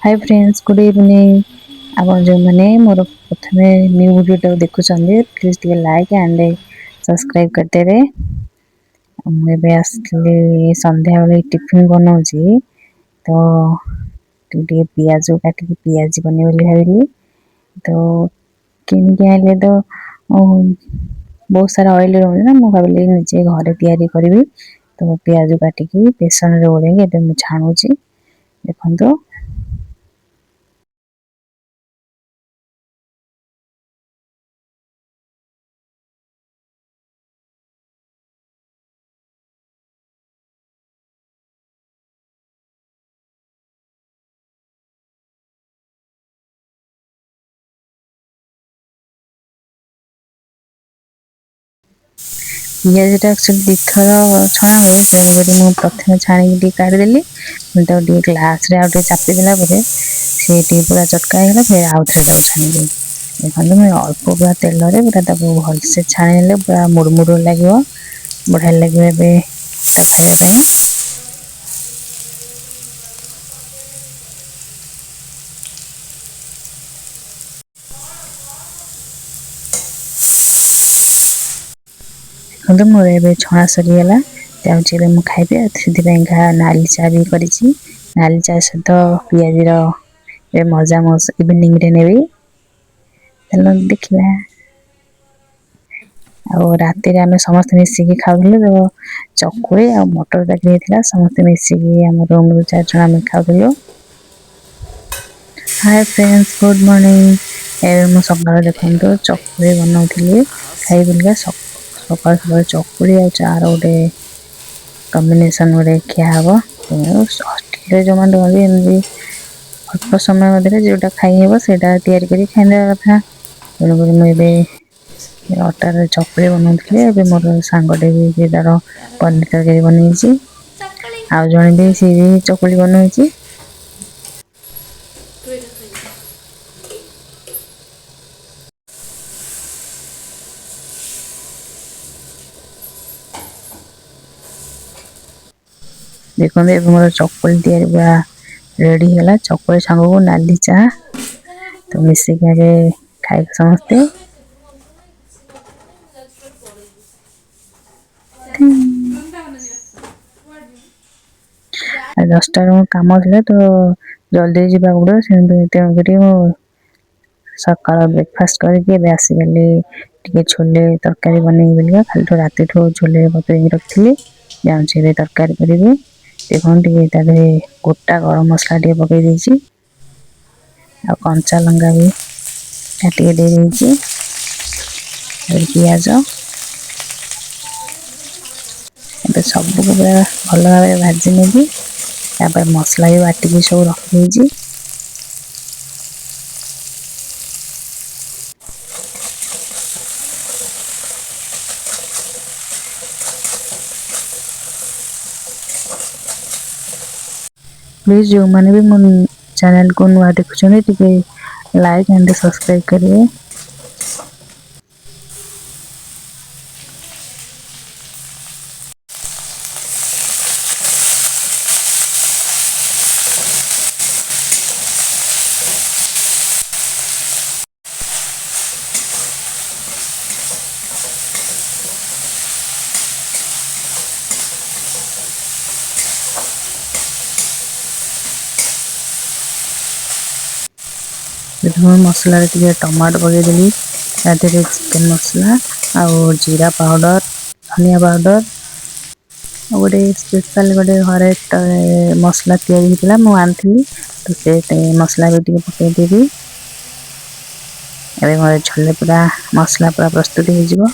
हाय friends, good evening. आप जो मैंने मोर प्रथम न्यू वीडियो देखुं प्लीज टे लाइक एंड सब्सक्राइब करते। मुझे आसली संध्या बेले टिफिन बनाऊँगी तो पियाज काटिक पियाजी बने भाविली। तो किनिक आइले तो बहुत सारा ऑयल रोचे ना, मुझे भाविली निजे घरे तैयारी करी। तो पियाज काटिक बेसन गोलेकी छाणुची देखो। पियाजटा एक्चुअली दीथर छणा हुए, तेणुक प्रथम छाणी काढ़ीदेली। ग्लास चापिदेला सी पूरा चटका होगा, फिर आउ थे छाणी देखते मैं अल्प पूरा तेल पूरा भलसे छाणी पूरा मुड़मुड़ लगे, बढ़िया लगे खाया। देखो मोर ए छणा सरीगला, मुझे खाइबे। से नाली चा भी करी, नाली चा सहित पियाज मजा इवनिंग रे नेबी। देखा रात आम समस्त मिसिकी खाऊलु। तो चकुली आ मटर तरकारी समस्त मिसिकी आम रूम रु 4 जन आम खाऊलु। Hi friends, good morning. मु सकाल देखो चकुली बनाऊली खाई बोलिका। सकाल सकाल चकुली आ चार गोटे कॉम्बिनेशन गोटे खिया हम। हस्टेल जो मैंने अल्प समय मध्य जोटा खाई से तैयारी कर खाई कथा। तेणुक मुझे अटार चकुली बनाऊली। मोर सांगटे भी तार पनीर तरकारी बनई, आउ जड़े भी सी भी चकुली बनई। देखो मोर चकुली तैयारी पूरा रेडी है। चकुली सांग को नाली चा तो मिसिक आगे खाई समस्ते। 10टा कम थे तो जल्दी जावा पड़ो, तेणुक सकाल ब्रेकफास्ट करके आसीगली। छोले तरकारी बनई बोलिका खाली राति छोले बतई रखी जाऊँगी तरकारी करी। देखो गोटा गरम मसला पकई आ कंचा लंका भी काटिक दे पियाज सबको पूरा भल भाव भाजी नेबी। मसला भी बाटिकी सब रखी। प्लीज जो मैंने भी मो चैनल को नुआ देखुं लाइक एंड सब्सक्राइब करिए। मसला टमाटो पकईदेली, चिकेन मसला आ जीरा पाउडर, धनिया पाउडर गोटे स्पेशल गोटे घरे मसला तैयारी मु आनी। तो से मसला भी पकईदेवी। मोर छोले पूरा मसला पूरा प्रस्तुत हो।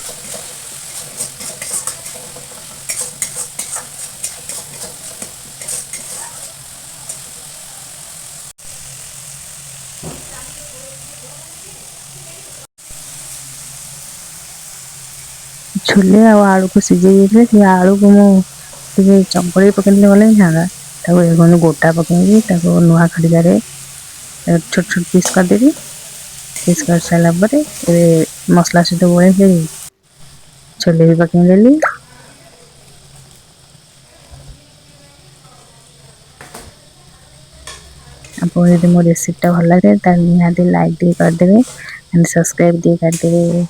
छोले आलू को सीझे आलू को मुझे चंपड़ी पकड़ने वाले था गोटा पकई नुआ खड़िया छोट छोट पीस करदेवी। पीस कर सारापर मसला सहित गोले छोले भी पकईदेली। आपको यदि मो रेसिपीटा भल लगे ताहले निहाती लाइक टिके करदेबे एंड सब्सक्राइब टिके करदेबे।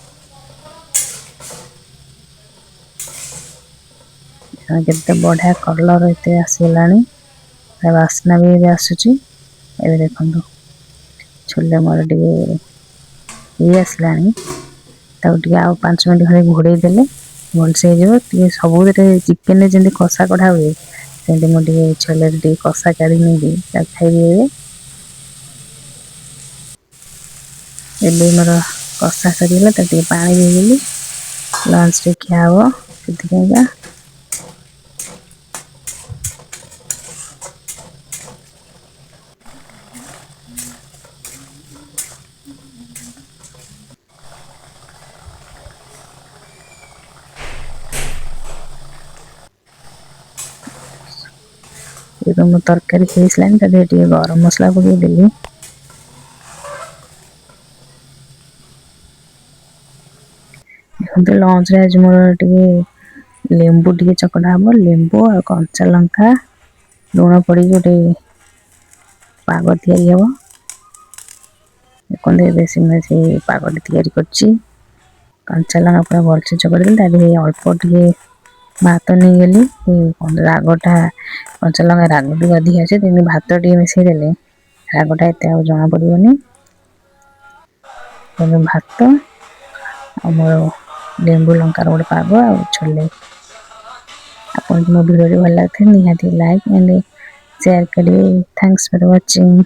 केते बढ़िया कलर एते आसीगलानी बास्ना भी एबे आसुची। एबे देखंतु छोले मोर टिके ये आसलानी ताऊ टिके आ 5 मिनिट खले घोड़े देले भलसे हो टिके सबुरे चिकन जेंति कषा कढ़ा हुए सेंति मो टिके छोले टिके कषा काढ़ी नेबी ता खाइबे। एबे मोर कषा सरीगला ता टिके पानी देदेली लंच रे खिया हो सेतिका ये मो तरकारी खाइसलानी ता टिके गरम मसला पके देली। देखंतु लंच रे आज मोर टिके लेंबू टिके चकड़ा हम लेंबू और कंचा लंका लुण पड़ी गोटे पाग तैयारी हम देखते बेसी से पाग तैयारी करची कंचा लंका पूरा भलसे चकड़ी देली अल्प टिके भात नहीं गली रागटा कंचा लंका राग टिके अधिक अच्छे तेमनि भात टिके मिसई देले रागटा एत जना पड़ोनी भात मोर लेंबू लंकार गोटे पाग आ छोले। आपन मो वीडियो भल लगे निहाती लाइक एंड शेयर करिए। Thanks for watching.